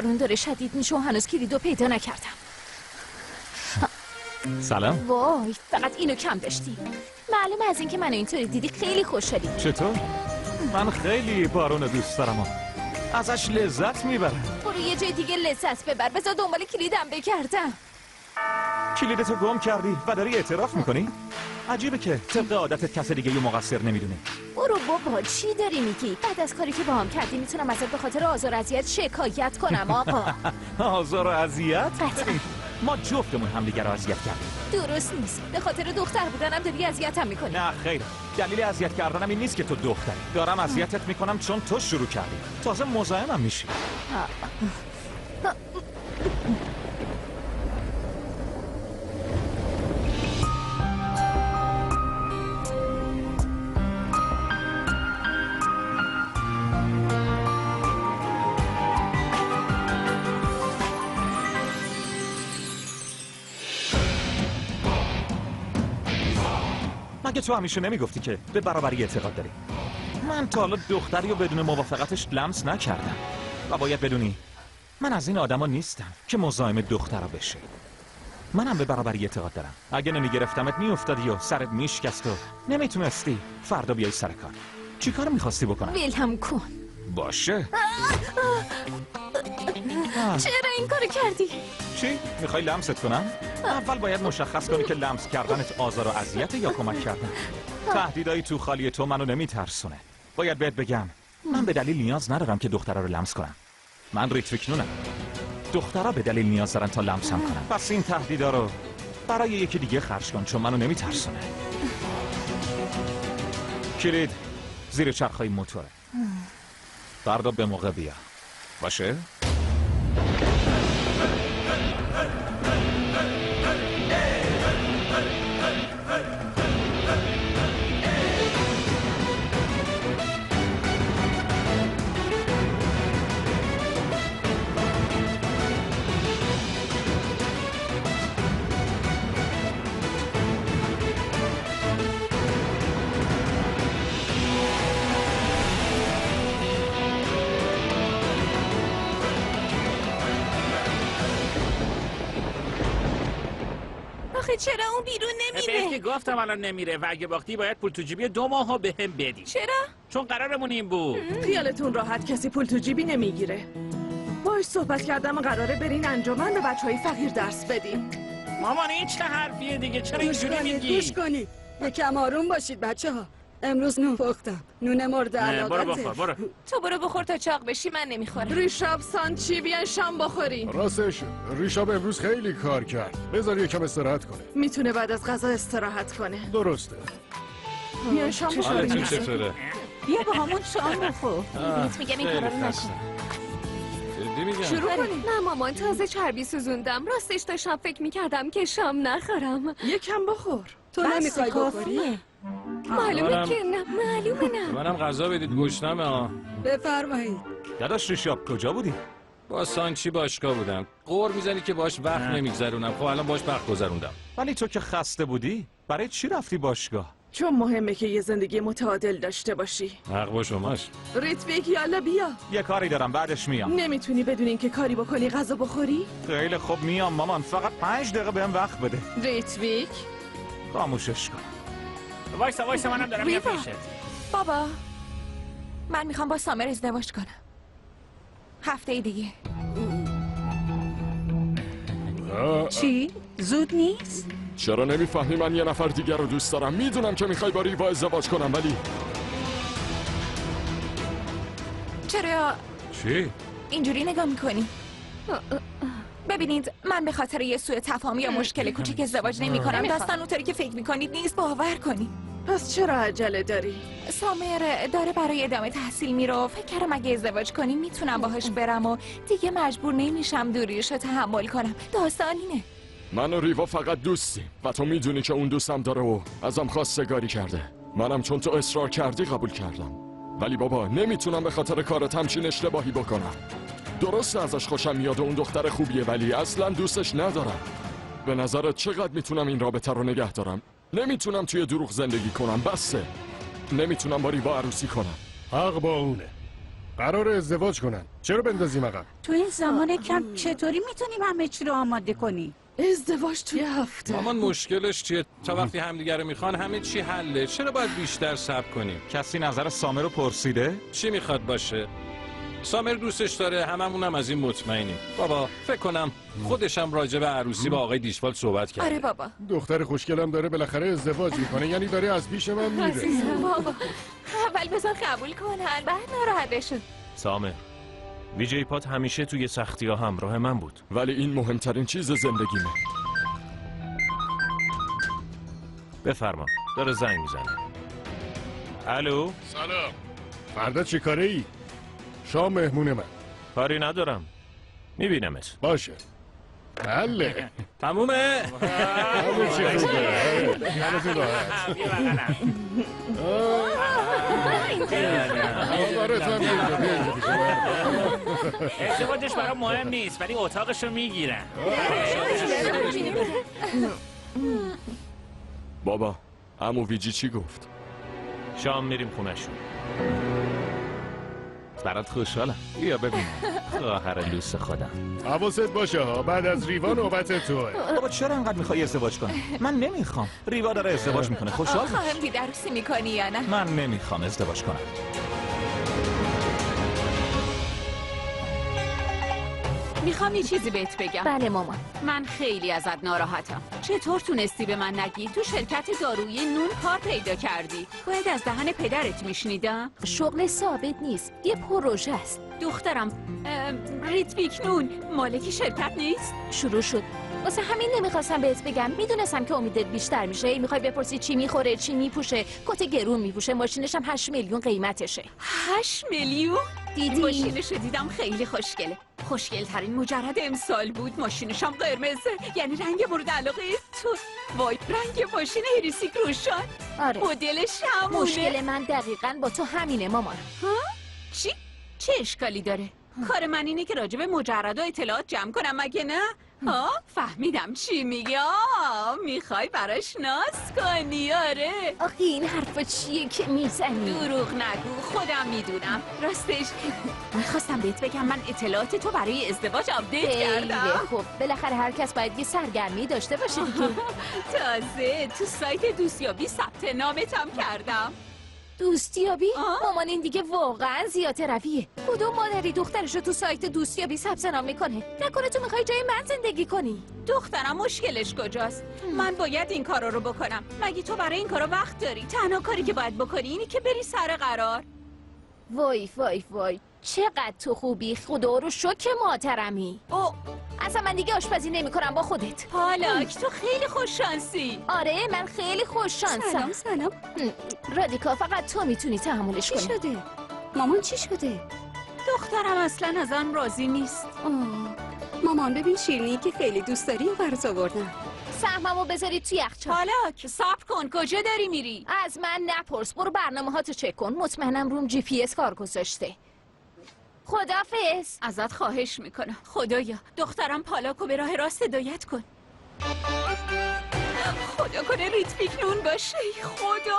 بارون داره شدید میشه و هنوز کلیدو پیدا نکردم. سلام. وای فقط اینو کم داشتی. معلومه از اینکه منو اینطوری دیدی خیلی خوشحالی. چطور؟ من خیلی بارون دوست دارم و ازش لذت میبرم. برو یه جای دیگه لذت ببر. بذار دنبال کلیدم بگردم. کلیدتو گم کردی و داری اعتراف میکنی؟ عجیبه که طبق عادتت کس دیگه یه مقصر نمیدونه. برو بابا چی داری میگی؟ بعد از کاری که با هم کردی میتونم ازت به خاطر آزار و اذیت شکایت کنم آقا. آزار و اذیت؟ قطعا. ما جفتمون همدیگه رو اذیت کردیم. درست نیست. به خاطر دختر بودنم داری اذیتم میکنی. نه خیر. دلیل اذیت کردنم این نیست که تو دختری. دارم اذیتت میکنم چون تو شروع کردی. تازه مزاحمم میشی. مگه تو همیشه نمیگفتی که به برابری اعتقاد داری؟ من تا حالا دختری رو بدون موافقتش لمس نکردم و باید بدونی من از این آدما نیستم که مزاحم دخترا بشه. منم به برابری اعتقاد دارم. اگه نمیگرفتمت میافتادی و سرت میشکست و نمیتونستی فردا بیای سر کار. چی کار میخواستی بکنم؟ ویلهم کن. باشه. چرا این کارو کردی؟ چی؟ میخوای لمست کنم؟ اول باید مشخص کنی که لمس کردنت آزار و اذیت یا کمک کردن. تهدیدای تو خالی تو منو نمیترسونه. باید بهت بگم من به دلیل نیاز ندارم که دخترا رو لمس کنم. من ریتویکنونم. دخترا به دلیل نیاز دارن تا لمسم کنن. پس این تهدیدا رو برای یکی دیگه خرج کن چون منو نمیترسونه. کلید زیر چرخای موتوره. فردا به موقع بیا. باشه؟ چرا اون بیرون نمیره؟ بهت که گفتم الان نمیره و اگه باختی باید پول تو جیبی 2 ماهو بهم بدی. چرا؟ چون قرارمون این بود. خیالتون راحت کسی پول تو جیبی نمیگیره. باهاش صحبت کردم و قراره برین انجمن به بچهای فقیر درس بدین. مامان این چه حرفیه دیگه؟ چرا اینجوری میگی؟ گوش کنید. یکم آروم باشید بچه‌ها. امروز نون پختم. نون مورد علاقته. برو بخور برو. تو برو بخور تا چاق بشی. من نمیخورم. ریشاب سانچی بیان شام بخورین. راستش ریشاب امروز خیلی کار کرد. بذار یکم استراحت کنه. میتونه بعد از غذا استراحت کنه. درسته. بیان شام بخورین. چطوره؟ بیا با همون شام بخور. بهت میگم این کارا رو نکن. شروع کنین. نه مامان تازه چربی سوزوندم. راستش داشتم فکر میکردم که شام نخورم. یکم بخور. تو نمیخوای بخوری؟ معلومه که نه. معلومه نه. منم غذا بدید گشنمه ها. بفرمایید. داداش ریشاب کجا بودی؟ با سانچی باشگاه بودم. قور میزنی که باش وقت نمیگذرونم. خب الان باش وقت گذروندم. ولی تو که خسته بودی برای چی رفتی باشگاه؟ چون مهمه که یه زندگی متعادل داشته باشی. حق با شماش. ریتویک یالا بیا. یه کاری دارم بعدش میام. نمیتونی بدون اینکه کاری بکنی غذا بخوری؟ خیلی خوب میام مامان. فقط 5 دقیقه بهم وقت بده. ریتویک خاموشش کن. وایسا منم دارم میام پیشت. بابا من میخوام با سامر ازدواج کنم. هفته دیگه. چی؟ زود نیست؟ چرا نمیفهمی من یه نفر دیگر رو دوست دارم؟ میدونم که میخوای با ریوا ازدواج کنم ولی چرا چی؟ اینجوری نگاه میکنی؟ ببینید من به خاطر یه سوء تفاهم یا مشکل کوچیک ازدواج نمی کنم. داستان اونطوری که فکر میکنید نیست. باور کنید. پس چرا عجله داری؟ سامر داره برای ادامه تحصیل میره و فکر کردم اگه ازدواج کنیم میتونم باهاش برم و دیگه مجبور نمیشم دوریشو تحمل کنم. داستان اینه. من و ریوا فقط دوستیم و تو میدونی که اون دوستم داره و ازم خواستگاری کرده. منم چون تو اصرار کردی قبول کردم. ولی بابا نمیتونم به خاطر کارت همچین اشتباهی بکنم. درسته ازش خوشم میاد و اون دختر خوبیه ولی اصلا دوستش ندارم. به نظرت چقدر میتونم این رابطه رو نگه دارم؟ نمیتونم توی دروغ زندگی کنم. بسه. نمیتونم با ریوا عروسی کنم. حق با اونه. قرار ازدواج کنن. چرا بندازیم عقب؟ تو این زمان کم چطوری میتونیم همه چی رو آماده کنی؟ ازدواج توی هفته. مامان مشکلش چیه؟ تا وقتی همدیگه رو میخوان همه چی حله. چرا باید بیشتر صبر کنیم؟ کسی نظر سامر رو پرسیده؟ چی میخواد باشه؟ سامر دوستش داره، هممونم از این مطمئنیم. بابا فکر کنم خودشم راجع به عروسی با آقای دیشوال صحبت کرده. آره بابا. دختر خوشگلم داره بالاخره ازدواج میکنه، یعنی داره از پیش من میره. بابا اول بذار قبول کنن بعد ناراحت بشن. سامر، ویجی پات همیشه توی سختی ها همراه من بود. ولی این مهمترین چیز زندگیمه. بفرما، داره زنگ میزنه. الو. سلام. فردا چی کاره ای؟ شام مهمون من. کاری ندارم، میبینمت. باشه. بله. تمومه؟ همون چی خوبه. همون راحت. ازدواجش برام مهم نیست ولی اتاقشو میگیرن. بابا عمو ویجی چی گفت؟ شام میریم خونه‌شون. برات خوشحالم. بیا ببینم خواهر لوس خودم. حواست باشه ها، بعد از ریوا نوبت توه. بابا چرا انقدر میخوای ازدواج کنی؟ من نمیخوام. ریوا داره ازدواج میکنه. خوشحال باش. خواهم دید عروسی میکنی یا نه؟ من نمیخوام ازدواج کنم. میخوام یه چیزی بهت بگم. بله مامان. من خیلی ازت ناراحتم. چطور تونستی به من نگی تو شرکت دارویی نون کار پیدا کردی؟ باید از دهن پدرت میشنیدم. شغل ثابت نیست، یه پروژه است. دخترم ریتویک نون مالک شرکت نیست؟ شروع شد. واسه همین نمیخواستم بهت بگم. میدونستم که امیدت بیشتر میشه. میخوای بپرسی چی میخوره، چی میپوشه. کت گرون میپوشه. ماشینش هم 8 میلیون قیمتشه. 8 میلیون؟ دیدی؟ ماشینشو دیدم خیلی خوشگله. خوشگل ترین مجرد امسال بود. ماشینش هم قرمزه، یعنی رنگ مورد علاقه تو. وای رنگ ماشین هریسیک روشن. آره مدلش همونه. مشکل من دقیقاً با تو همینه مامان. ها؟ چی؟ چه اشکالی داره؟ کار من اینه که راجب مجردا اطلاعات جمع کنم مگه نه؟ ها؟ فهمیدم چی میگی. میخوای براش ناز کنی. آره آخه این حرفا چیه که میزنی؟ دروغ نگو، خودم میدونم. راستش میخواستم بهت بگم من اطلاعات تو برای ازدواج آپدیت کردم. خب بالاخره هر کس باید یه سرگرمی داشته باشه دیگه. تازه تو سایت دوستیابی ثبت نامتم کردم. دوستیابی؟ مامان این دیگه واقعا زیاده رویه. کدوم مادری دخترش رو تو سایت دوستیابی ثبت نام میکنه؟ نکنه تو میخوای جای من زندگی کنی؟ دخترم مشکلش کجاست؟ من باید این کارا رو بکنم. مگه تو برای این کارا وقت داری؟ تنها کاری که باید بکنی اینی که بری سر قرار. وای وای وای چقدر تو خوبی. خدا رو شکر مادرمی. اصلا من دیگه آشپزی نمیکنم با خودت. پالاک تو خیلی خوش شانسی. آره من خیلی خوش شانسم. سلام. رادیکا فقط تو میتونی تحملش کنی. چی شده؟ مامان چی شده؟ دخترم اصلا ازم راضی نیست. مامان ببین شیرینی که خیلی دوست داری و برات آوردم. سهممو بذارید توی یخچال. پالاک صبر کن، کجا داری میری؟ از من نپرس، برو برنامه هاتو چک کن. مطمئنم روم GPS کار گذاشته. خدافظ. ازت خواهش میکنم خدایا دخترم پالاکو به راه راست هدایت کن. خدا کنه ریتویک نون باشه. خدا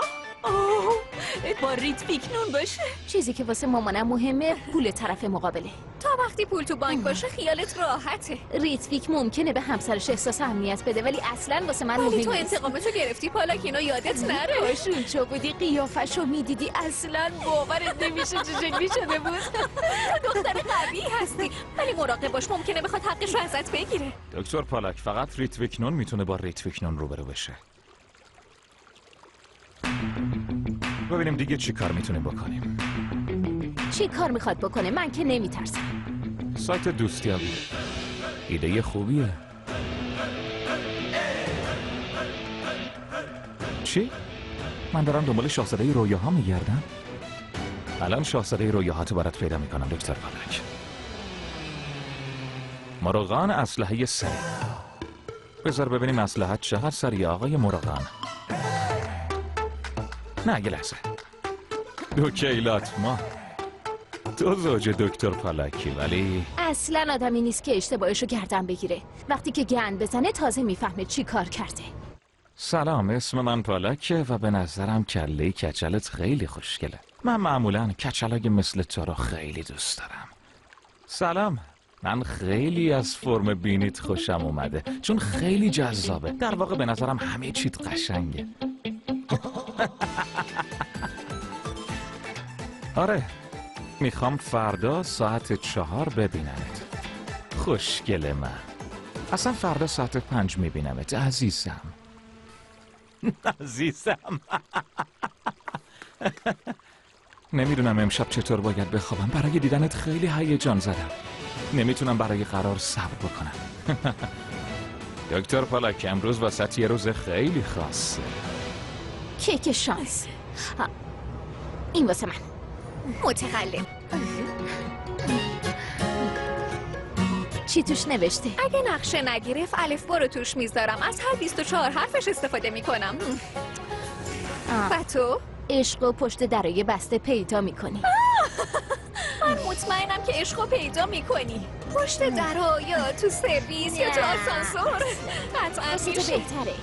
با ریتویک نون باشه. چیزی که واسه مامانم مهمه پول طرف مقابله. تا وقتی پول تو بانک باشه خیالت راحته. ریتویک ممکنه به همسرش احساس امنیت بده ولی اصلا واسه من مهم نیست. تو انتقامتو گرفتی پالاک، اینو یادت نره. کاشون چو بودی قیافشو میدیدی اصلا باورت نمیشه چه شکلی شده بود. دختر قوی هستی ولی مراقب باش، ممکنه بخواد حقش رو ازت بگیره. دکتر پالاک فقط ریتویک نون میتونه با ریتویک نون روبرو بشه. ببینیم دیگه چی کار میتونیم بکنیم. چی کار میخواد بکنه؟ من که نمیترسم. سایت دوستیابی ایده خوبیه. چی؟ من دارم دنبال شاهزاده رویاها میگردم. الان شاهزاده رویاهاتو برات پیدا میکنم دکتر پالاک. مراغان اسلحه سری. بذار ببینیم اسلحه چقدر سریع آقای مراغان. نه یه لحظه. دوکیلات ما تو زوج دکتر پالاکی ولی اصلا آدمی نیست که اشتباهشو گردن بگیره. وقتی که گند بزنه تازه میفهمه چی کار کرده. سلام، اسم من پالاکه و به نظرم کله کچلت خیلی خوشگله. من معمولا کچلای مثل تو رو خیلی دوست دارم. سلام. من خیلی از فرم بینیت خوشم اومده چون خیلی جذابه. در واقع به نظرم همه چیت قشنگه. آره، میخوام فردا ساعت 4 ببینمت. خوشگل من. اصلا فردا ساعت 5 میبینمت عزیزم. عزیزم. نمیدونم امشب چطور باید بخوابم. برای دیدنت خیلی هیجان زدم. نمیتونم برای قرار صبر بکنم. دکتر پالاک، امروز واسه یه روز خیلی خاصه. کیک شانس. این واسه من. متقلب. چی توش نوشته؟ اگه نقشه نگرفت الفبا رو توش میذارم. از هر 24 حرفش استفاده میکنم. و تو؟ عشق و پشت درای بسته پیدا میکنی. من مطمئنم که عشق رو پیدا میکنی. پشت درا یا تو سرویس یا تو آسانسور. قطعا میشه. بهتره.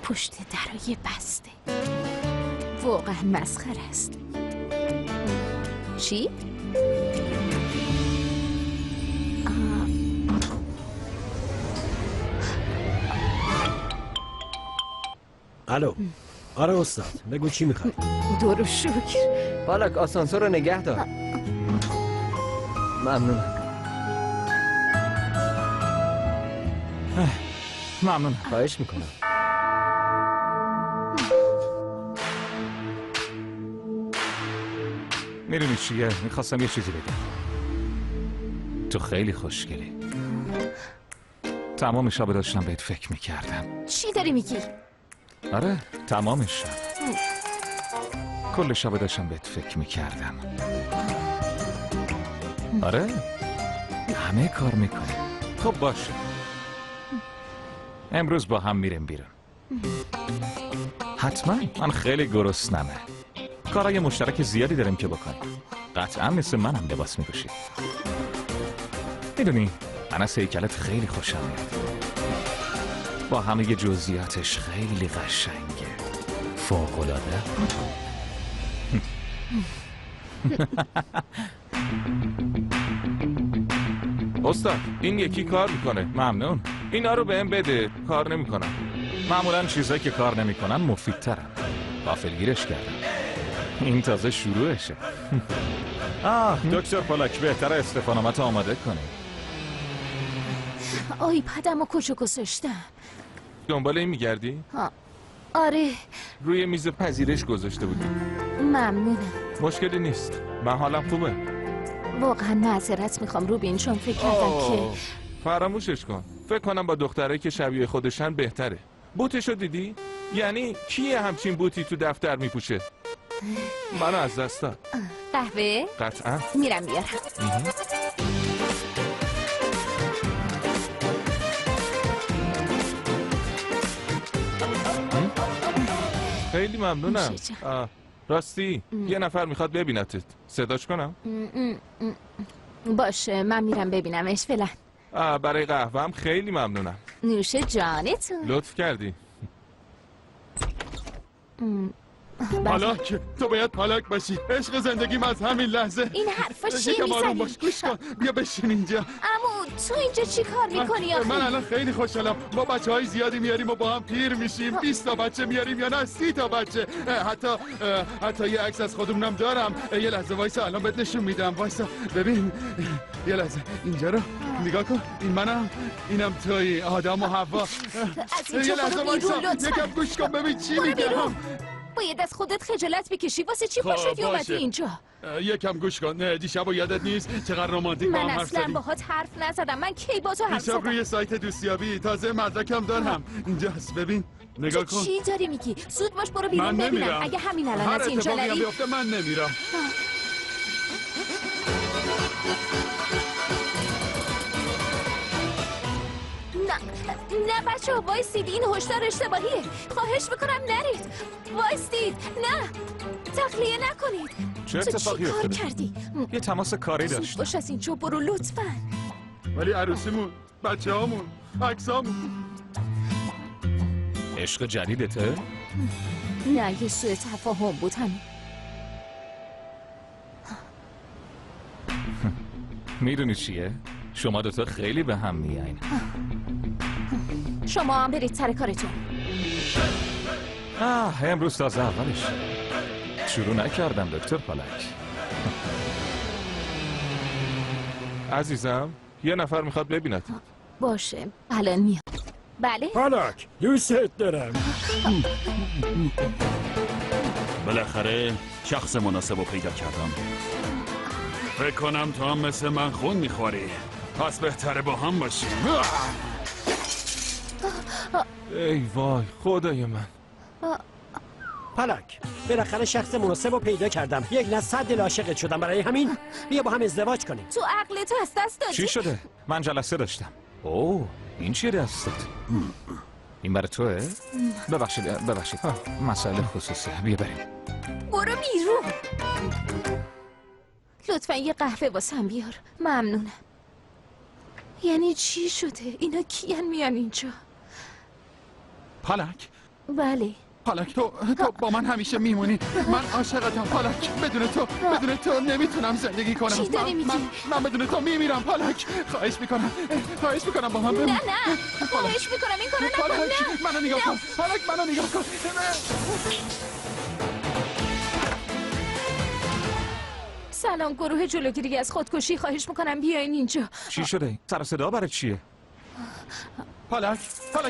پشت درای بسته واقعا مسخره است. چی؟ الو. آره استاد، بگو چی میخوای؟ دورو شکر. پالاک آسانسور رو نگه دار. ممنونم. ممنونم. خواهش میکنم. میدونی چیه؟ میخواستم یه چیزی بگم. تو خیلی خوشگلی. تمام شب داشتم بهت فکر میکردم. چی داری میگی؟ آره، تمام شب. کل شب داشتم بهت فکر میکردم. آره، همه کار میکنی. خب باشه، امروز با هم میریم بیرون. حتما. من خیلی گرسنمه. کارهای مشترک زیادی داریم که بکنیم. قطعا مثل منم لباس میپوشی. میدونی من از هیکلت خیلی خوشم میاد. با همه جزئیاتش خیلی قشنگه. فوق‌العاده. استاد، این یکی کار میکنه. ممنون. اینا رو بهم بده. کار نمیکنم. معمولا چیزایی که کار نمیکنن مفیدترن. غافلگیرش کردم. این تازه شروعشه. دکتر پالاک، بهتره استفانامت آماده کنی. آیپدم و کجا گذاشتم؟ دنبال این میگردی؟ آره. روی میز پذیرش گذاشته بودی. ممنونم. مشکلی نیست. من حالم خوبه. واقعا معذرت میخوام روبین، چون فکر کردم که فراموشش کن. فکر کنم با دخترایی که شبیه خودشن بهتره. بوتشو دیدی؟ یعنی کیه همچین بوتی تو دفتر میپوشه؟ منو از دست داد. قهوه؟ قطعا. میرم بیارم. خیلی ممنونم. راستی یه نفر میخواد ببینتت. صداش کنم؟ باشه، من میرم ببینمش فعلا. برای قهوه هم خیلی ممنونم. نوش جانتون. لطف کردی. پالاک، تو باید پالاک باشی. عشق زندگیم از همین لحظه. این حرفا چیه میزنی؟ گوش کن. بیا بشین اینجا. عمو تو اینجا چی کار میکنی آخه؟ من الان خیلی خوشحالم. ما بچه‌های زیادی میاریم و با هم پیر میشیم. 20 تا بچه میاریم یا نه 30 تا بچه. حتی یه عکس از خودمونم دارم. یه لحظه وایسا، الان بهت نشون میدم. وایسا ببین. یه لحظه اینجا رو نگاه کن. این منم، اینم توی آدم و حوا. یه لحظه وایسا، یکم گوش کن ببین چی میگم. باید از خودت خجالت بکشی. واسه چی پاشدی اومدی اینجا؟ یکم گوش کن. دیشب یادت نیست چقدر رمانتیک با هم حرف زدیم؟ من اصلا باهات حرف نزدم. من کی با تو حرف زدم؟ دیشب روی سایت دوستیابی تازه مدرکم دارم. اینجاست ببین. نگاه کن. چی داری میگی؟ زود باش برو بیرون ببینم. اگه همین الان از اینجا نری. هر اتفاقی بیفته من نمیرم. نه بچه ها وایستید. این هشدار اشتباهیه. خواهش میکنم نرید. وایستید. نه تخلیه نکنید. چه اتفاقی افتاده؟ کردی؟ یه تماس کاری داشت. باش از اینجا برو لطفا. ولی عروسیمون، بچه هامون، عکسامون. عشق جدیدته؟ نه، یه سوء تفاهم بود همین. میدونی چیه؟ شما دوتا خیلی به هم میایین. شما هم برید سر کارتون. امروز تازه اولش شروع نکردم دکتر پالک. عزیزم یه نفر میخواد ببیند. باشه الان میام. بله پالک دوستت دارم. بالاخره شخص مناسب رو پیدا کردم. فکر کنم تو هم مثل من خون میخوری، پس بهتره با هم باشیم. ای وای خدای من. پالک بالاخره شخص مناسب رو پیدا کردم. یک نه 100 دل عاشقت شدم. برای همین بیا با هم ازدواج کنیم. تو عقلتو از دست دادی؟ چی شده؟ من جلسه داشتم. اوه این چیه دستت؟ این برای توه؟ ببخشید مسئله خصوصی. بیا بریم. برو بیرون. لطفا یه قهوه واسم بیار. ممنونم. یعنی چی شده؟ اینا کیان میان اینجا؟ پالک بله پالک تو با من همیشه میمونی. من عاشقتم پالک. بدون تو نمیتونم زندگی کنم. چی داری میگی؟ من بدون تو میمیرم پالک. خواهش میکنم با من بمون. نه خواهش میکنم این کارو نکن. پالک منو نگاه کن. پالک منو نگاه کن. سلام گروه جلوگیری از خودکشی، خواهش میکنم بیاین اینجا. چی شده؟ سر صدا برای چیه؟ پالک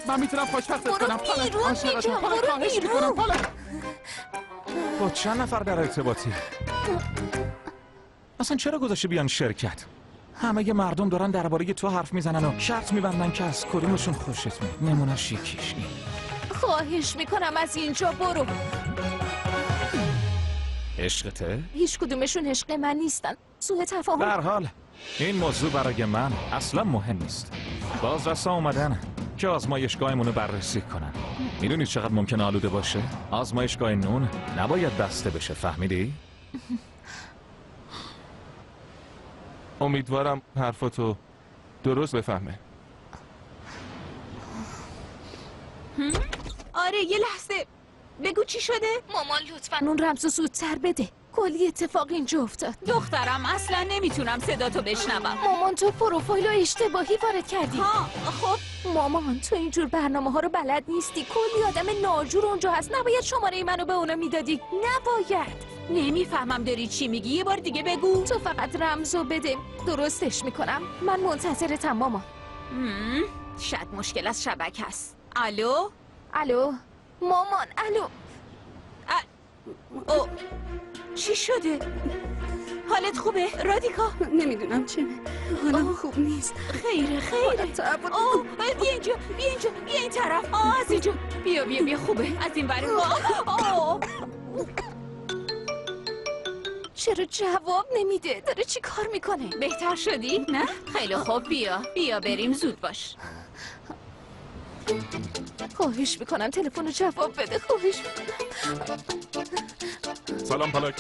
من میتونم خوشبختت کنم. پالک عاشقتم. پالک خواهش میکنم. پالک با چند نفر در ارتباطی؟ اصلا چرا گذاشته بیان شرکت؟ همه مردم دارن درباره تو حرف میزنن و شرط میبندن که از کدومشون خوشت میاد. نمونه‌اش یکیش این. خواهش میکنم از اینجا برو. عشقته؟ هیچ کدومشون عشق من نیستن. سوء تفاهم. در حال این موضوع برای من اصلا مهم نیست. بازرسا اومدن که آزمایشگاهمون رو بررسی کنن. میدونی چقدر ممکنه آلوده باشه؟ آزمایشگاه نون نباید بسته بشه، فهمیدی؟ امیدوارم حرفاتو درست بفهمه. آره یه لحظه بگو چی شده؟ مامان لطفاً اون رمزو زودتر بده. کلی اتفاق اینجا افتاد. دخترم اصلا نمیتونم صداتو بشنوم. مامان تو پروفایل رو اشتباهی وارد کردی. خب مامان تو اینجور برنامه ها رو بلد نیستی. کلی آدم ناجور اونجا هست. نباید شماره منو به اونا میدادی. نباید. نمیفهمم داری چی میگی. یه بار دیگه بگو. تو فقط رمزو بده درستش میکنم. من منتظرتم مامان. شاید مشکل از شبکه است. الو مامان الو. چی شده؟ حالت خوبه رادیکا؟ نمیدونم چه. حالم خوب نیست. خیره بیا اینجا بیا این طرف. از اینجا بیا خوبه. از این ور. چرا جواب نمیده؟ داره چی کار میکنه؟ بهتر شدی؟ نه؟ خیلی خوب بیا بریم زود باش. خواهش میکنم تلفن رو جواب بده. خواهش میکنم. سلام پالک.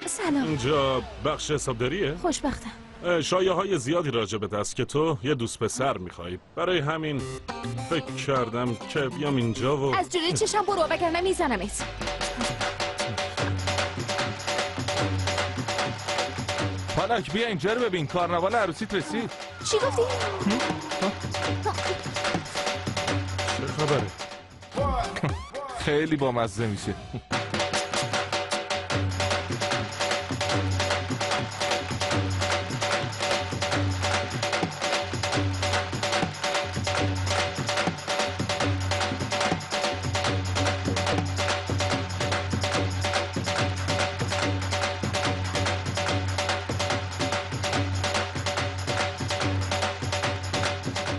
سلام. اینجا بخش حسابداریه؟ خوشبختم. شایعه های زیادی راجبت هست که تو یه دوست پسر میخوای. برای همین فکر کردم که بیام اینجا و از جلوی چشم برو وگرنه میزنمت. پالک بیا اینجا رو ببین. کارناوال عروسیت رسید. چی گفتی؟ چه خبره؟ خیلی بامزه میشه.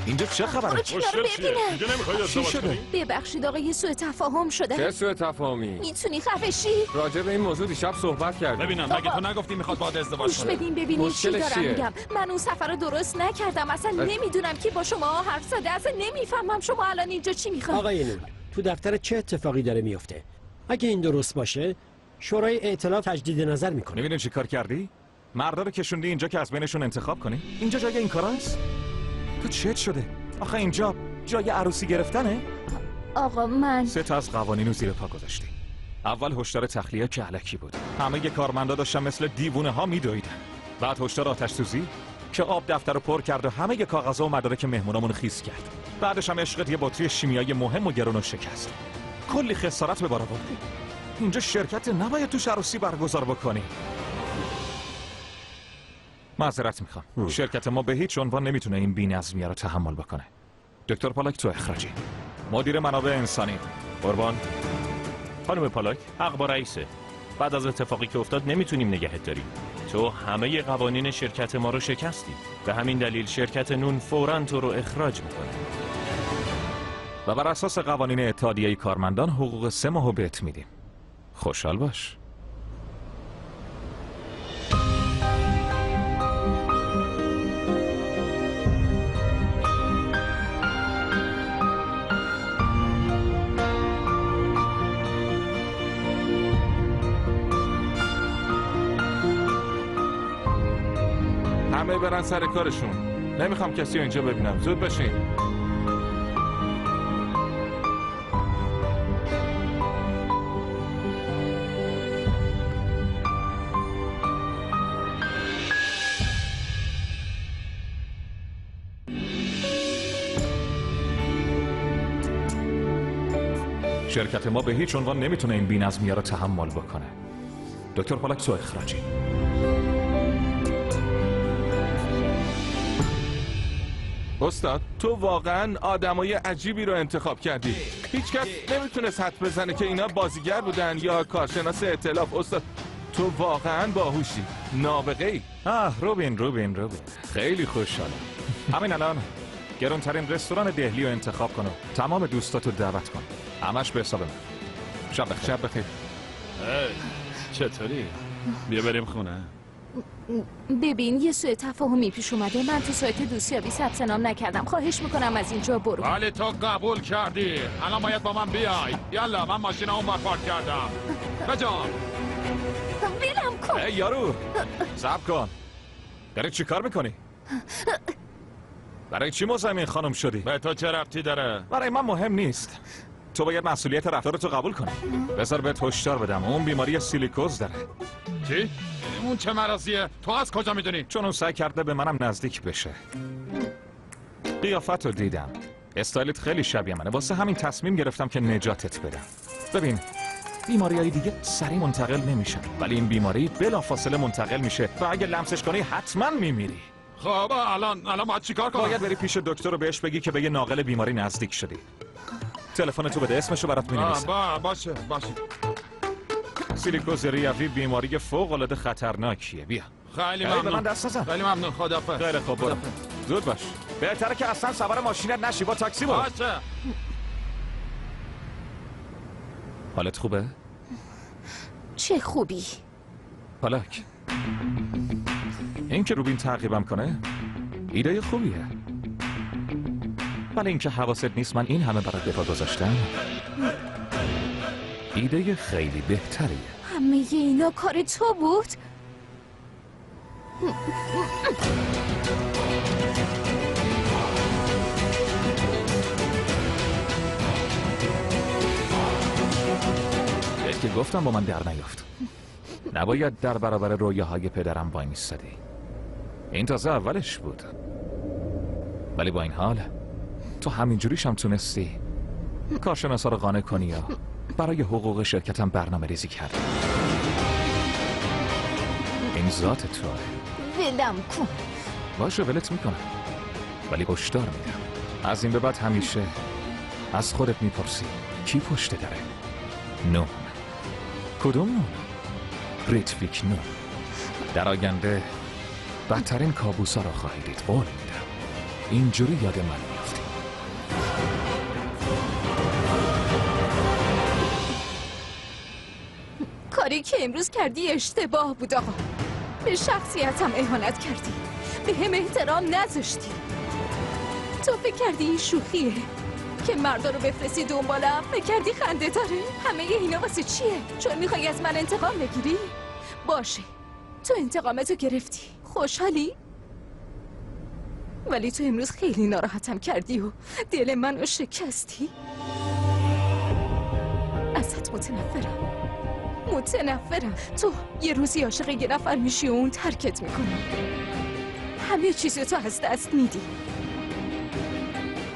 اینجا چه خبره؟ دیگه نمیخوای ازدواج کنی؟ ببخشید آقا یه سوء تفاهم شده. چه سوء تفاهمی؟ میتونی خفه شی؟ راجع به این موضوع دیشب صحبت کردیم. ببینم مگه تو نگفتی میخواد باهات ازدواج کنه؟ ببینید چی دارم میگم. من اون سفر رو درست نکردم. اصلا نمیدونم کی با شما حرف زده. اصلا نمیفهمم شما الان اینجا چی میخواید. آقای نون تو دفتر چه اتفاقی داره میفته؟ اگه این درست باشه شورای ائتلاف تجدید نظر میکنه. میبینین چی کار کردی؟ مردا رو کشوندی اینجا که از بینشون انتخاب کنی؟ اینجا جای این کاراست؟ تو چت شده؟ آخه اینجا جای عروسی گرفتنه؟ آقا من 3 تا از قوانینو زیر پا گذاشتی. اول هشدار تخلیه که علکی بود. همه کارمندا داشتن مثل دیوونه ها میدویدن. بعد هشدار آتش سوزی که آب دفتر رو پر کرد و همه کاغذها و مدارک مهمونامون خیس کرد. بعدش هم عشقت یه بطری شیمیایی مهم و گرون رو شکست. کلی خسارت به بار آوردی. اینجا شرکت نباید توش عروسی برگزار بکنی. معذرت میخوام. شرکت ما به هیچ عنوان نمیتونه این بی‌نظمی‌ها رو تحمل بکنه. دکتر پالاک تو اخراجی. مدیر منابع انسانی. قربان. خانم پالاک، حق با رئیسه. بعد از اتفاقی که افتاد نمیتونیم نگهت داریم. تو همه قوانین شرکت ما رو شکستی. به همین دلیل شرکت نون فوراً تو رو اخراج میکنه. و بر اساس قوانین اتحادیه کارمندان حقوق 3 ماه بهت میدیم. خوشحال باش. همه برن سر کارشون. نمیخوام کسی اینجا ببینم. زود باشین. شرکت ما به هیچ عنوان نمیتونه این بی‌نظمی‌ها رو تحمل بکنه. دکتر پالاک تو اخراجی. استاد تو واقعا آدمای عجیبی رو انتخاب کردی. هیچکس نمیتونست حد بزنه که اینا بازیگر بودن یا کارشناس ائتلاف. استاد تو واقعا باهوشی. نابغه ای. روبین خیلی خوشحالم. همین الان گرونترین رستوران دهلی رو انتخاب کن و تمام دوستاتو دعوت کن. همش به حساب من. شب بخیر. چطوری؟ بیا بریم خونه. ببین یه سوء تفاهمی پیش اومده. من تو سایت دوستیابی ثبت نام نکردم. خواهش میکنم از اینجا برو. ولی تو قبول کردی. الان باید با من بیای. یالا من ماشین اون بر پارک کردم. بجا. ویلم کن. ای یارو صبر کن. داری چی کار میکنی؟ برای چی مزاحم این خانم شدی؟ به تو چه ربطی داره؟ برای من مهم نیست. تو باید مسئولیت رفتارتو قبول کنی. بذار بهت هشدار بدم. اون بیماری سیلیکوز داره. چی؟ اون چه مرضیه؟ تو از کجا میدونی؟ چون اون سعی کرده به منم نزدیک بشه. قیافتو دیدم. استایلت خیلی شبیه منه. واسه همین تصمیم گرفتم که نجاتت بدم. ببین بیماریای دیگه سریع منتقل نمیشن، ولی این بیماری بلافاصله منتقل میشه و اگه لمسش کنی حتما میمیری. خب الان باید چیکار کنم؟ باید بری پیش دکتر رو بهش بگی که به یه ناقل بیماری نزدیک شدی. تلفنتو بده، اسمشو برات می‌نویسم. باشه. سیلیکوز ریوی بیماری فوق‌العاده خطرناکیه. بیا. خیلی ممنون. به من دست نزن. خیلی ممنون. خداحافظ. خیلی خوب برو. زود باش. بهتره که اصلا سوار ماشینت نشی، با تاکسی برو. باشه. حالت خوبه؟ چه خوبی. پالاک. این که روبین تعقیبم کنه ایده خوبیه. ولی اینکه حواست نیست من این همه برات دفاع گذاشتم ایده خیلی بهتریه. همه اینا کار تو بود؟ که گفتم با من در نیافت. نباید در برابر رویاهای پدرم وای میستادی. این تازه اولش بود. ولی با این حال تو همینجوریش هم تونستی کارشناسا رو قانع کنی یا برای حقوق شرکتم برنامه ریزی کردی. این ذات توه. ولم کن. باشه ولت میکنم، ولی هشدار میدم از این به بعد همیشه از خودت میپرسی کی پشت داره. نون. کدوم نون؟ ریتویک نون. در آینده بدترین کابوسا را خواهی دید. قول میدم اینجوری یاد من میافتی. کاری که امروز کردی اشتباه بود آقا. به شخصیتم اهانت کردی، به هم احترام نذاشتی. تو فکر کردی این شوخیه که مردا رو بفرستی دنبالم؟ فکر کردی خنده داره؟ همه اینا واسه چیه؟ چون میخوای از من انتقام بگیری؟ باشه، تو انتقامتو گرفتی. خوشحالی؟ ولی تو امروز خیلی ناراحتم کردی و دل منو شکستی. ازت متنفرم. تو یه روزی عاشق یه نفر میشی و اون ترکت میکنه، همه چیز تو از دست میدی،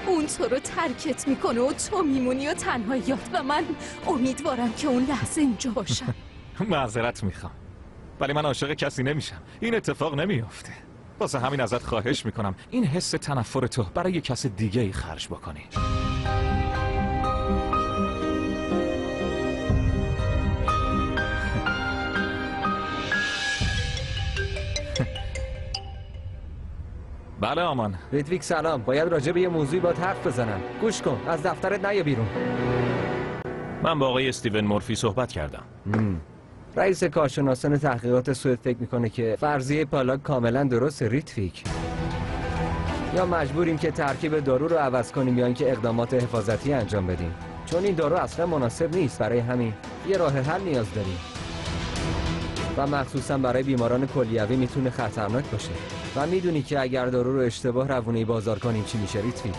اون تو رو ترکت میکنه و تو میمونی و تنهاییات. و من امیدوارم که اون لحظه اینجا باشم. معذرت میخوام، ولی من عاشق کسی نمیشم. این اتفاق نمیافته. واسه همین ازت خواهش میکنم این حس تنفر تو برای کس دیگه ای خرج بکنی. بله آمان. ریتویک سلام، باید راجع به یه موضوعی باهات حرف بزنم. گوش کن، از دفترت نیا بیرون. من با آقای استیون مورفی صحبت کردم. رئیس کارشناسان تحقیقات سوئد فکر میکنه که فرضیه پالاک کاملا درست. ریتویک، یا مجبوریم که ترکیب دارو رو عوض کنیم یا اینکه اقدامات حفاظتی انجام بدیم، چون این دارو اصلا مناسب نیست. برای همین یه راه حل نیاز داریم و مخصوصا برای بیماران کلیوی میتونه خطرناک باشه. و میدونی که اگر دارو رو اشتباه روونه‌ای بازار کنیم چی میشه ریتویک؟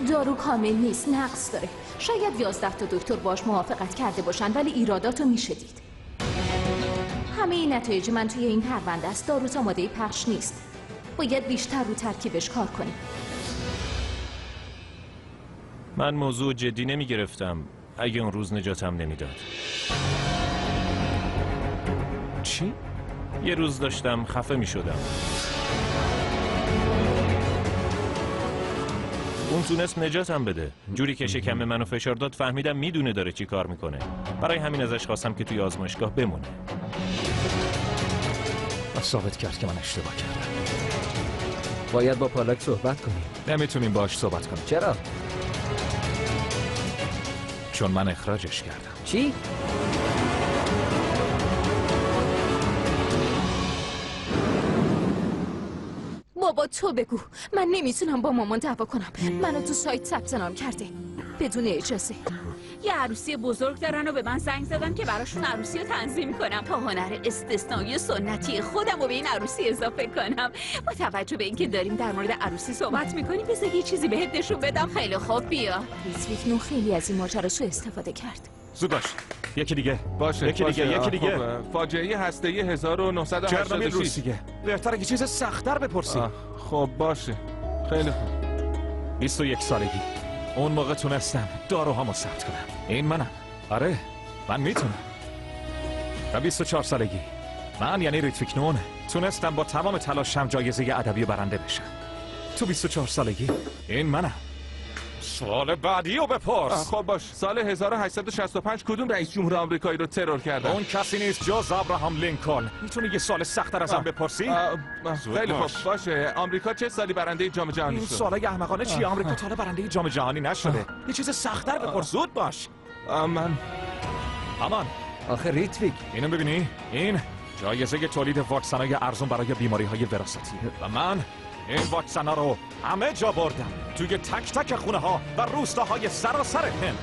دارو کامل نیست، نقص داره. شاید 11 تا دکتر باش موافقت کرده باشن، ولی ایراداتو میشه دید. همه این نتایج من توی این پرونده است. دارو آماده پخش نیست، باید بیشتر رو ترکیبش کار کنیم. من موضوع جدی نمی گرفتم اگه اون روز نجاتم نمیداد. چی؟ یه روز داشتم خفه می شدم. اون تونست نجاتم بده. جوری که شکم منو فشار داد فهمیدم میدونه داره چی کار میکنه. برای همین ازش خواستم که توی آزمایشگاه بمونه. و ثابت کرد که من اشتباه کردم. باید با پالاک صحبت کنیم. نمیتونیم باهاش صحبت کنیم. چرا؟ چون من اخراجش کردم. چی؟ بابا تو بگو. من نمیتونم با مامان دعوا کنم. منو تو سایت ثبت نام کرده بدون اجازه. یه عروسی بزرگ دارن و به من زنگ زدن که براشون عروسی رو تنظیم کنم تا هنر استثنایی سنتی خودم رو به این عروسی اضافه کنم. با توجه به اینکه داریم در مورد عروسی صحبت میکنیم بذار یه چیزی بهت نشون بدم. خیلی خوب بیا. ریتویک نو خیلی از این ماجرا سوء استفاده کرد. زود باش. یکی دیگه. باشه. یکی دیگه. فاجعه هسته‌ای 1986. روسیه. بهتره که چیز سخت‌تر بپرسی. خب باشه. خیلی خوب. 21 سالگی. اون موقع تونستم داروهامو ثبت کنم. این منم. آره من میتونم. و 24 سالگی من یعنی ریتویک نون تونستم با تمام تلاشم جایزه ادبی برنده بشم. تو 24 سالگی این منم. سوال بعدی رو بپرس. خب باش. سال 1865 کدوم رئیس جمهور آمریکایی رو ترور کردن؟ اون کسی نیست جز ابراهام لینکلن. میتونی یه سوال سخت‌تر ازم بپرسی؟ خیلی خوب باشه. آمریکا چه سالی برنده جام جهانی شد؟ این سوالای احمقانه چیه؟ آمریکا تا حالا برنده جام جهانی نشده. یه چیز سخت‌تر بپرس. زود باش. امان آخه ریتویک اینو ببینی؟ این جایزه تولید واکسن‌های ارزون برای بیماری‌های وراثتی و من این واکسن‌ها رو همه جا بردم، توی تک تک خونه‌ها و روستاهای سراسر هند.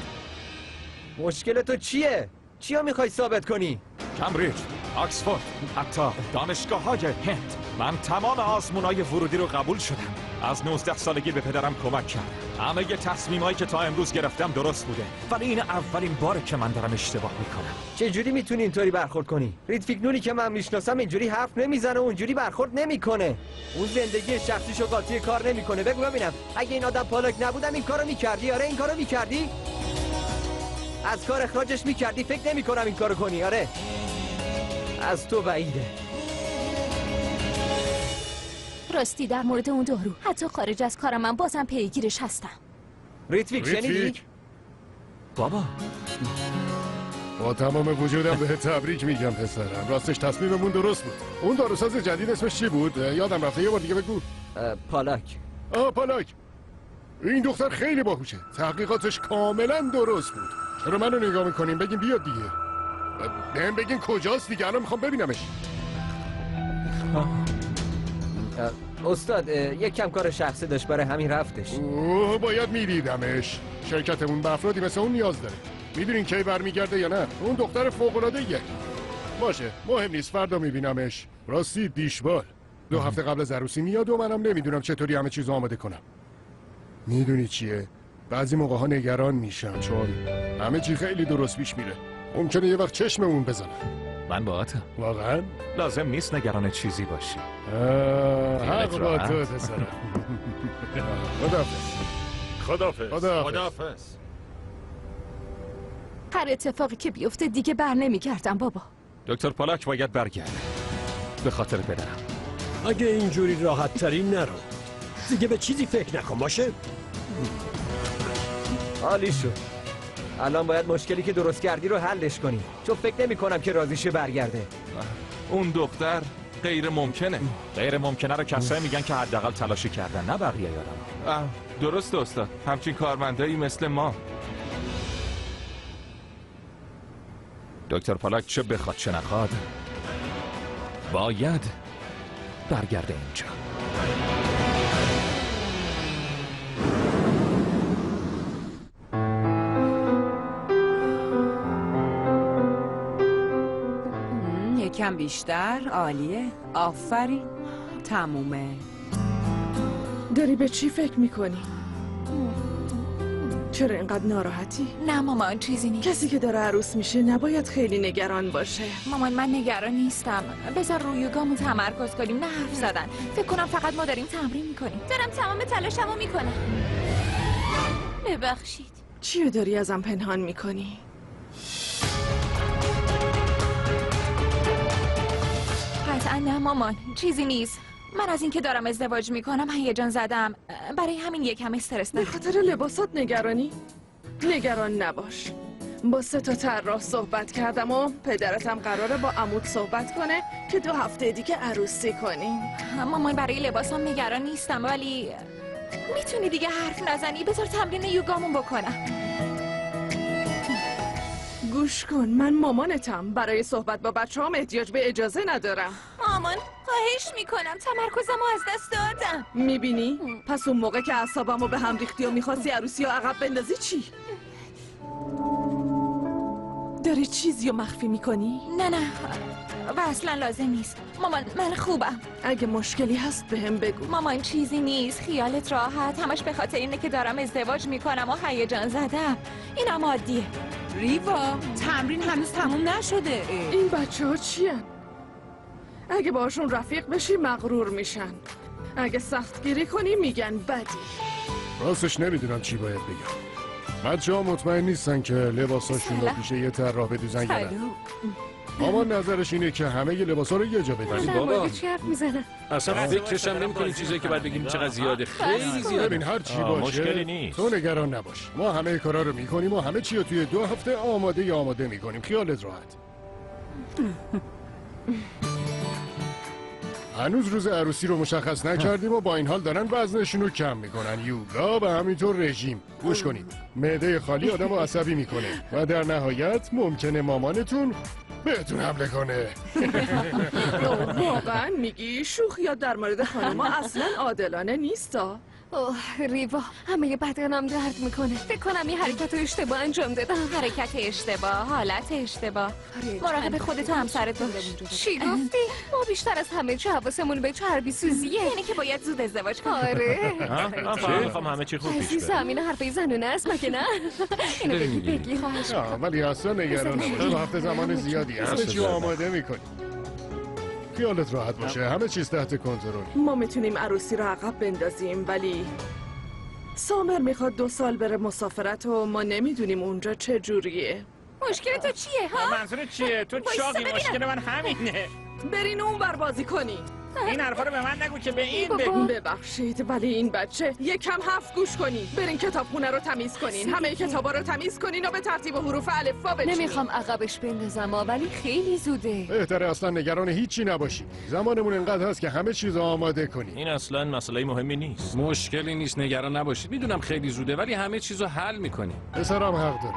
مشکل تو چیه؟ چیا میخوای ثابت کنی؟ کمبریج، آکسفورد، حتی دانشگاه‌های هند. من تمام آزمون‌های ورودی رو قبول شدم. از 19 سالگی به پدرم کمک کردم. همه تصمیمایی که تا امروز گرفتم درست بوده، ولی این اولین باره که من دارم اشتباه میکنم. چه جوری میتونی اینطوری برخورد کنی؟ ریتویک نونی که من میشناسم اینجوری حرف نمیزنه و اونجوری برخورد نمیکنه. اون زندگی شخصیشو قاطی کار نمیکنه. بگو ببینم اگه این آدم پالاک نبودم این کارو میکردی؟ آره این کارو میکردی؟ از کار اخراجش میکردی؟ فکر نمیکنم این کارو کنی. آره از تو بعیده. راستی در مورد اون دارو حتی خارج از کارم من بازم پیگیرش هستم. ریتویک شنیدی؟ بابا با تمام وجودم به تبریک میگم پسرم. راستش تصمیممون درست بود. اون داروساز جدید اسمش چی بود؟ یادم رفته. یه بار دیگه بگو. پالاک. پالاک. این دختر خیلی باهوشه. تحقیقاتش کاملا درست بود. چرا منو نگاه میکنیم؟ بگیم بیاد دیگه. بهم بگین کجاست دیگه. الان میخوام ببینمش. استاد یک کم کار شخصی داشت برای همین رفتش. باید میدیدمش. شرکتمون به افرادی مثل اون نیاز داره. میدونین کی برمیگرده یا نه؟ اون دختر فوق‌العاده‌ایه. باشه مهم نیست فردا میبینمش. راستی دیشبال 2 هفته قبل از عروسی میاد و منم نمیدونم چطوری همه چیز آماده کنم. میدونی چیه؟ بعضی موقع ها نگران میشم چون همه چی خیلی درست پیش میره. ممکنه یه وقت چشممون بزنه. من باهاتم. واقعا؟ لازم نیست نگران چیزی باشی. حق با تو پسرم. خداحافظ. هر اتفاقی که بیفته دیگه بر نمیگردم بابا. دکتر پالاک باید برگرده. به خاطر پدرم. اگه اینجوری راحت تری نرو. دیگه به چیزی فکر نکن باشه؟ عالی شد. الان باید مشکلی که درست کردی رو حلش کنی. چون فکر نمی کنم که راضیشه برگرده. اون دختر غیر ممکنه. غیر ممکنه رو کسایی میگن که حداقل تلاشی کردن، نه بقیه یادم. درست استاد. همچین کارمندایی مثل ما. دکتر پالاک چه بخواد چه نخواد باید برگرده اینجا. یکم بیشتر. عالیه. آفرین. تمومه. داری به چی فکر میکنی؟ چرا اینقدر ناراحتی؟ نه مامان چیزی نیست. کسی که داره عروس میشه نباید خیلی نگران باشه. مامان من نگران نیستم. بذار روی یوگامون تمرکز کنیم، نه حرف زدن. فکر کنم فقط ما داریم تمرین میکنیم. دارم تمام تلاشمو میکنم. ببخشید. چیو داری ازم پنهان میکنی؟ قطعا نه مامان چیزی نیست. من از اینکه دارم ازدواج میکنم هیجان زدم. برای همین یکم استرس دارم. به خاطر لباسات نگرانی؟ نگران نباش. با 3 تا طراح صحبت کردم و پدرتم قراره با عمود صحبت کنه که 2 هفته دیگه عروسی کنیم. مامان برای لباسام نگران نیستم، ولی میتونی دیگه حرف نزنی؟ بذار تمرین یوگامون بکنم. گوش کن، من مامانتم. برای صحبت با بچه‌هام احتیاج به اجازه ندارم. مامان خواهش میکنم، تمرکزمو از دست دادم. میبینی؟ پس اون موقع که اعصابمو به هم ریختی و میخواستی عروسی رو عقب بندازی چی؟ داری چیزی رو مخفی میکنی؟ نه و اصلا لازم نیست مامان، من خوبم. اگه مشکلی هست بهم بگو. مامان چیزی نیست، خیالت راحت. همش به خاطر اینه که دارم ازدواج میکنم و هیجان زدم. اینم عادیه. ریوا تمرین هنوز تموم نشده. این بچه‌ها چیان؟ اگه باشون رفیق بشی مغرور میشن، اگه سختگیری کنی میگن بدی. راستش نمیدونم چی باید بگم. بچه‌ها مطمئن نیستن که لباساشون رو پیش یه طراح بدوزن یا نه. مامان نظرش اینه که همه ی لباسا رو یه جا بدوزن. بابا چی حرف میزنم؟ اصلا فکرشم نمی‌کنی چیزایی که باید بگیم چقدر زیاده. خیلی زیاده. ببین هر چی باشه مشکلی نیست. تو نگران نباش. ما همه کارا رو میکنیم و همه چی رو توی 2 هفته آماده میکنیم. خیالت راحت. هنوز روز عروسی رو مشخص نکردیم و با این حال دارن وزنشون رو کم میکنن. یوگا و همینطور رژیم. گوش کنید، معده خالی آدم رو عصبی میکنه و در نهایت ممکنه مامانتون بهتون حمله کنه. واقعا میگی؟ شوخیات در مورد خانوما اصلا عادلانه نیستا. اوه ریوا، همه بدنم درد میکنه. فکر کنم این حرکت رو اشتباه انجام دادم. حرکت اشتباه، حالت اشتباه. مراقب خودت و همسرت باش. چی گفتی؟ ما بیشتر از همه چی حواسمون به چربی سوزیه. یعنی که باید زود ازدواج کنیم. آره. من فقط میخوام همه چی خوب پیش بره. عزیزم این حرفای زنونه است مگه نه؟ اینو بگی خواهش. ولی اصلا نگران نباش. 2 هفته زمان زیادی همه چی آماده میکنیم. خیالت راحت باشه، همه چیز تحت کنترل. ما میتونیم عروسی رو عقب بندازیم، ولی سامر میخواد 2 سال بره مسافرت و ما نمیدونیم اونجا چه جوریه. مشکل تو چیه ها؟ منظورت چیه؟ تو چاقی، مشکل من همینه. برین اون بر بازی کنی. این حرفا رو به من نگو که به این بگو. ببخشید ولی این بچه یکم حرف گوش کنین. برین کتابخونه رو تمیز کنین، همه کتابا رو تمیز کنین و به ترتیب حروف الفبا بچینین. نمیخوام عقبش بندازم ولی خیلی زوده. بهتره اصلا نگران هیچی نباشی. زمانمون اینقدر هست که همه چیز آماده کنیم. این اصلا مسئله مهمی نیست. مشکلی نیست، نگران نباشید. میدونم خیلی زوده ولی همه چیزو حل میکنیم. پسرم حق داره.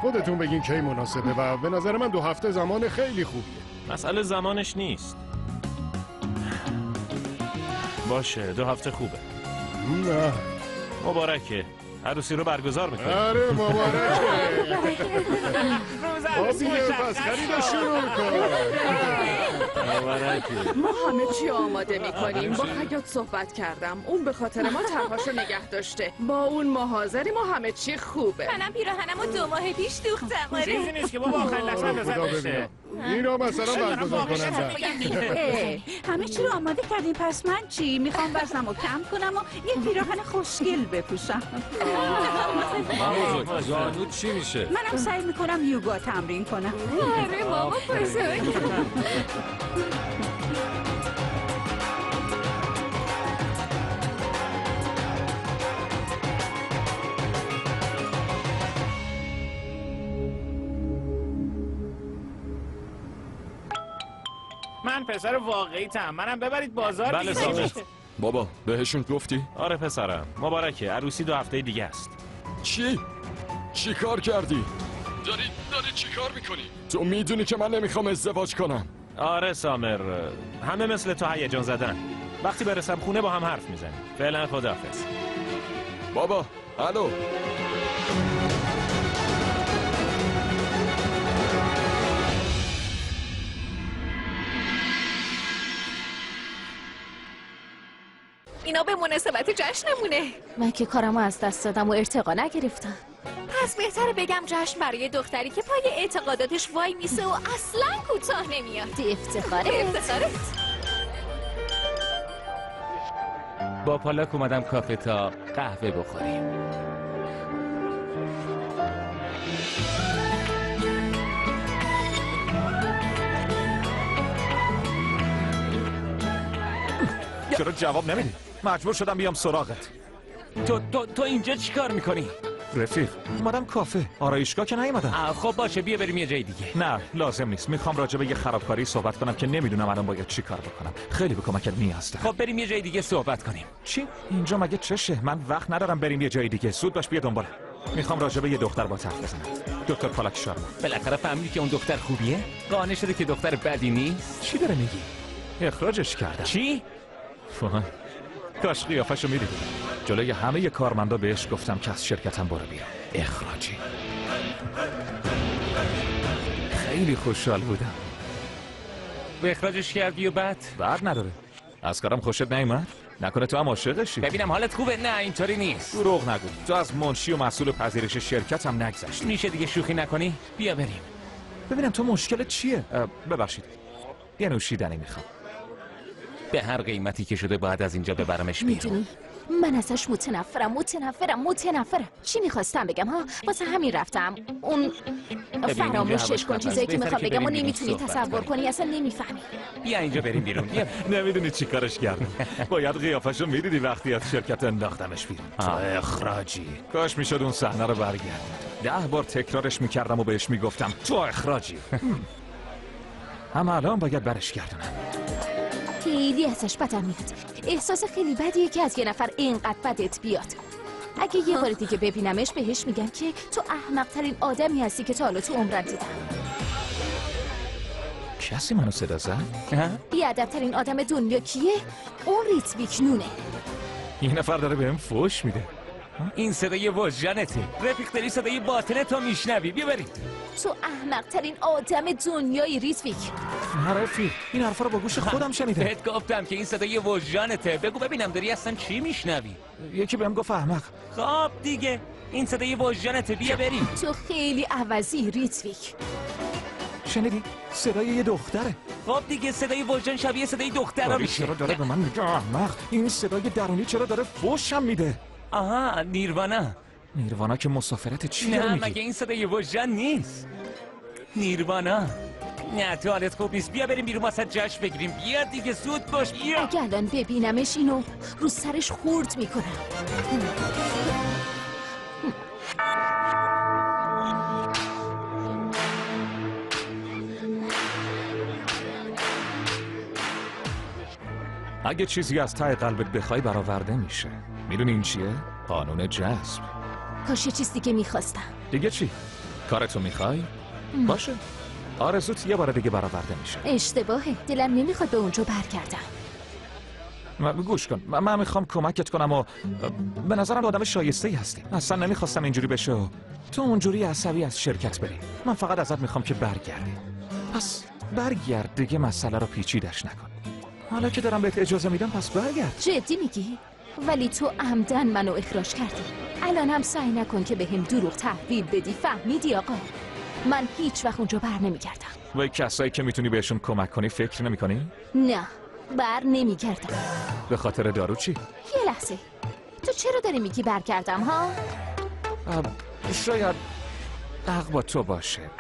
خودتون بگین کی مناسبه و به نظر من 2 هفته زمان خیلی خوبیه. مسئله زمانش نیست. باشه 2 هفته خوبه. نه مبارکه. عروسی رو برگزار میکنیم. آره مبارکه. روز عروسی پس خریدو شروع کن. مبارکه. ما همه چی آماده میکنیم. با حیات صحبت کردم، اون به خاطر ما طرحاشو نگه داشته. با اون ما حاضریم و همه چی خوبه. منم پیراهنمو 2 ماه پیش دوختم. چیزی نیست که بابا آخرین لحظه اندازه بشه. اینا مثلا برگزار کننده. همه چی رو آماده کردیم، پس من چی؟ میخوام وزنمو کم کنم و یه پیراهن خوشگل بپوشم. زانو چی میشه؟ منم سعی میکنم یوگا تمرین کنم. آره بابا بزرگ. من پسر واقعی تم، منم ببرید بازار. بله دیگه. سامر. بابا بهشون گفتی؟ آره پسرم، مبارکه. عروسی 2 هفته دیگه است. چی کار کردی؟ داری چی کار میکنی؟ تو میدونی که من نمیخوام ازدواج کنم. آره سامر، همه مثل تو هیجان زدن. وقتی برسم خونه با هم حرف میزنیم. فعلا خداحافظ. بابا الو. اینا به مناسبت جشنمونه. من که کارمو از دست دادم و ارتقا نگرفتم. پس بهتره بگم جشن برای دختری که پای اعتقاداتش وای میسه و اصلا کوتاه نمیاد. افتخارت. با پالاک اومدم کافه تا قهوه بخوریم. چرا جواب نمیدی؟ مجبور شدم بیام سراغت. تو اینجا چیکار میکنی؟ رفیق اومدم کافه، آرایشگاه که نیومدم. خب باشه بیا بریم یه جای دیگه. نه لازم نیست، میخوام راجع به یه خرابکاری صحبت کنم که نمیدونم الان باید چی کار بکنم. خیلی به کمکت نیاز دارم. خب بریم یه جای دیگه صحبت کنیم. چی؟ اینجا مگه چشه؟ من وقت ندارم بریم یه جای دیگه. زود باش بیا دنبالم. میخوام راجع به یه دختر با حرف بزنم. دکتر پالاک شارما. بالاخره فهمیدی که اون دختر خوبیه؟ قانع شده که دختر بدی نیست؟ چی داره میگی؟ اخراجش کردم. چی؟ فهم. کاش قیافشو میدیدی. جلوی همه کارمندا بهش گفتم که از شرکتم برو بیرون. اخراجی. خیلی خوشحال بودم. و اخراجش کردی و بعد نداره. از کارم خوشت نیومد؟ نکنه تو هم عاشقشی؟ ببینم حالت خوبه؟ نه اینطوری نیست. دروغ نگو. تو از منشی و مسئول پذیرش شرکتم نگذشتی. میشه دیگه شوخی نکنی؟ بیا بریم. ببینم تو مشکلت چیه؟ ببخشید. یه نوشیدنی میخوام. به هر قیمتی که شده باید از اینجا ببرمش بیرون. میدونی من ازش متنفرم. چی میخواستم بگم ها؟ واسه همین رفتم. اون فراموشش کن. چیزایی که میخوام بگم و نمیتونی تصور کنی، اصلا نمیفهمی. بیا اینجا بریم بیرون. بیا. نمیدونی چی کارش کردم. باید قیافشو میدیدی وقتی از شرکت انداختمش بیرون. تو اخراجی. کاش میشد اون صحنه رو برگردم. 10 بار تکرارش میکردم و بهش میگفتم تو اخراجی. اما الان باید برش گردونم. خیلی ازش بدم میاد. احساس خیلی بدیه که از یه نفر اینقدر بدت بیاد. اگه یه بار دیگه ببینمش بهش میگم که تو احمق‌ترین آدمی هستی که تا حالا تو عمرم دیدم. کسی منو صدا زد؟ بی‌ادب‌ترین آدم دنیا کیه؟ اون ریتویک نونه. این نفر داره بهم فوش میده. این صدای وجدانته. رفیق داری صدای باطن تو میشنوی. بیا بریم. تو احمق‌ترین آدم دنیای ریتویک. نه رفیق، این حرفا رو با گوش خودم شنیدم. بهت گفتم که این صدای وجدانته. بگو ببینم داری اصلا چی میشنوی؟ یکی بهم گفت احمق. خب دیگه این صدای وجدانته. بیا بریم. تو خیلی عوضی ریتویک. شنیدی؟ صدای یه دختره. خب دیگه صدای وجدان شبیه صدای دخترا میشه. چرا داره به من میگه احمق؟ این صدای درونی چرا داره فوشم میده؟ آها نیروانا که مسافرت چی نه داره میگی؟ مگه این صدای وجدان نیست؟ نیروانا نه تو حالت خوب نیست. بیا بریم بیرون واسه جشن بگیریم. بیا دیگه زود باش. بیا. اگه الان ببینمش اینو رو سرش خورد میکنم. اگه چیزی از ته قلبت بخوای برآورده میشه. میدونی این چیه؟ قانون جذب. کاش یه چیز دیگه میخواستم. دیگه چی؟ کارتو میخوای؟ باشه. آرزوت یه بار دیگه برآورده میشه. اشتباهه. دلم نمیخواد به اونجا برگردم. گوش کن. من میخوام کمکت کنم و به نظرم آدم شایسته‌ای هستی. اصلا نمیخواستم اینجوری بشه و تو اونجوری عصبی از شرکت بری. من فقط ازت میخوام که برگردی. پس برگرد دیگه، مسئله رو پیچیدش نکن. حالا که دارم بهت اجازه میدم پس برگرد. جدی میگی؟ ولی تو عمدن منو اخراج کردی. الان هم سعی نکن که بهم دروغ تحویل بدی، فهمیدی آقا؟ من هیچ وقت اونجا بر نمیگردم. و کسایی که میتونی بهشون کمک کنی فکر نمیکنی؟ نه، بر نمیگردم. به خاطر دارو چی؟ یه لحظه، تو چرا داری میگی برگردم ها؟ شاید حق با تو باشه.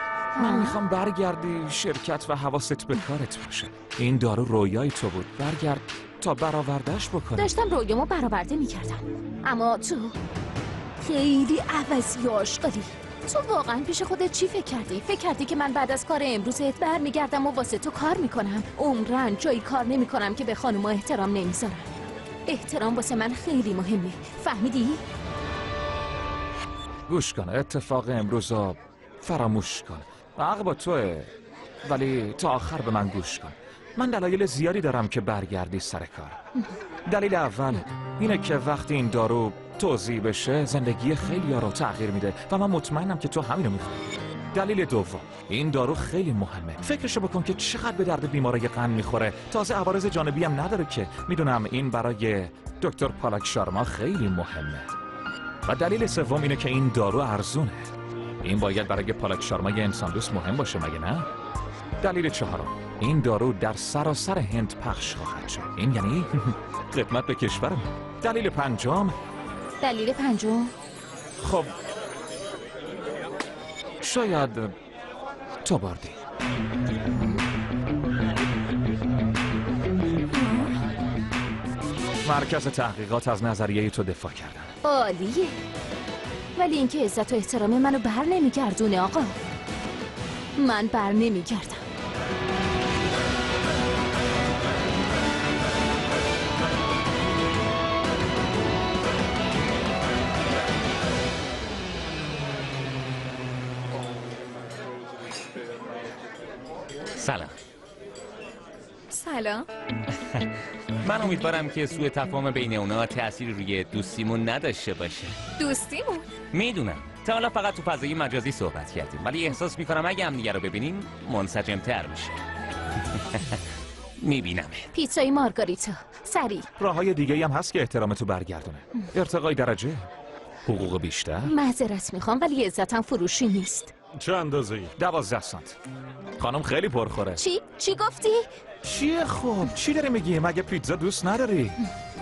من میخوام برگردی شرکت و حواست به کارت باشه. این دارو رویای تو بود، برگرد تا برآورده‌اش بکنی. داشتم رویامو برآورده میکردم، اما تو خیلی عوضی و آشغالی. تو واقعا پیش خودت چی فکر کردی؟ فکر کردی که من بعد از کار امروزت برمیگردم و واسه تو کار میکنم؟ عمرن جایی کار نمیکنم که به خانوما احترام نمیذارم. احترام واسه من خیلی مهمه، فهمیدی؟ گوش کن، اتفاق امروز رو فراموش کن. حق با توه، ولی تا آخر به من گوش کن. من دلایل زیادی دارم که برگردی سر کار. دلیل اول اینه که وقتی این دارو توزیع بشه زندگی خیلی ها رو تغییر میده و من مطمئنم که تو همینو میخوای. دلیل دوم، این دارو خیلی مهمه. فکرشو بکن که چقدر به درد بیمارای قند میخوره. تازه عوارض جانبی هم نداره که. میدونم این برای دکتر پالاک شارما خیلی مهمه. و دلیل سوم اینه که این دارو ارزونه. این باید برای پالاک شارمای انسان دوست مهم باشه، مگه نه؟ دلیل چهارم، این دارو در سراسر هند پخش خواهد شد. این یعنی خدمت به کشورم. دلیل پنجم، خب شاید تو بردی. مرکز تحقیقات از نظریه تو دفاع کردن. عالیه، ولی اینکه عزت و احترام منو بر نمیگردونه آقا. من بر نمیگردم. سلام. سلام. من امیدوارم که سوء تفاهم بین اونا تأثیری روی دوستیمون نداشته باشه. دوستیمون؟ میدونم تا حالا فقط تو فضای مجازی صحبت کردیم، ولی احساس میکنم اگه همدیگه رو ببینیم منسجم‌تر میشه. میبینم. پیتزای مارگاریتا سریع. راههای دیگه هم هست که احترامتو برگردونه. ارتقای درجه، حقوق بیشتر. معذرت میخوام ولی عزتم فروشی نیست. چه اندازه‌ای؟ 12 سانت. خانم خیلی پرخوره. چی گفتی؟ چیه خب؟ چی داری میگی؟ مگه پیتزا دوست نداری؟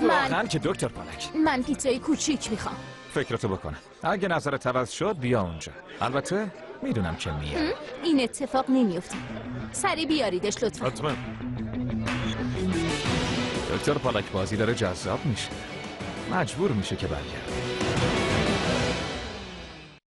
واقعا که دکتر پالک. من پیتزای کوچیک میخوام. فکرتو بکنم. اگه نظرت عوض شد بیا اونجا. البته میدونم که میاد. این اتفاق نمیفته. سریع بیاریدش لطفا. حتما. دکتر پالک بازی داره جذاب میشه. مجبور میشه که برگرده.